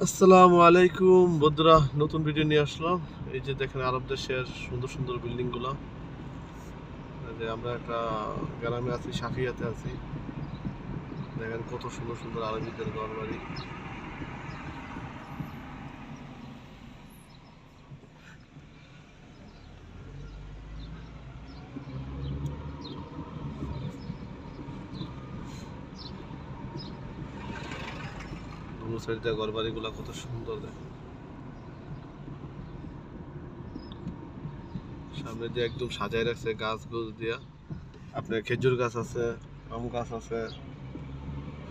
আসসালামু আলাইকুম বন্ধুরা, নতুন ভিডিও নিয়ে আসলাম। এই যে দেখেন আরব দেশের সুন্দর সুন্দর বিল্ডিংগুলো। যে আমরা একটা গ্রামে আছি, সাফিয়াতে আছি। দেখেন কত সুন্দর সুন্দর আরবিদের ঘর বাড়ি। দু সাইডে ঘর বাড়িগুলো কত সুন্দর দেখেন। সামনে দিয়ে একদম সাজায় রাখছে গাছ গোছ দিয়া। আপনার খেজুর গাছ আছে, আম গাছ আছে,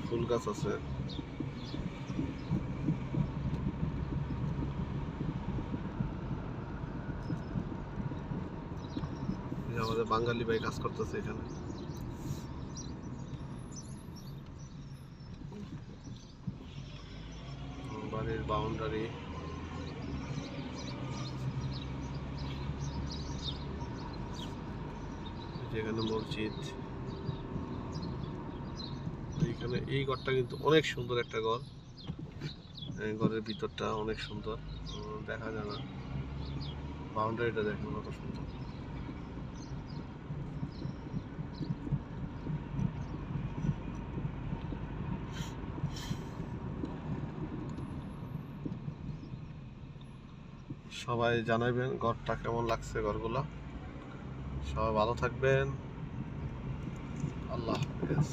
ফুল গাছ আছে। এই যে আমাদের বাঙালি ভাই কাজ করতেছে এখানে। বাড়ির বাউন্ডারি, যেখানে মসজিদ। এইখানে এই ঘরটা কিন্তু অনেক সুন্দর একটা ঘর। এই ঘরের ভিতরটা অনেক সুন্দর, দেখা যায় না। বাউন্ডারিটা দেখেন কত সুন্দর। সবাই জানাবেন ঘরটা কেমন লাগছে, ঘরগুলো। সবাই ভালো থাকবেন। আল্লাহ হাফেজ।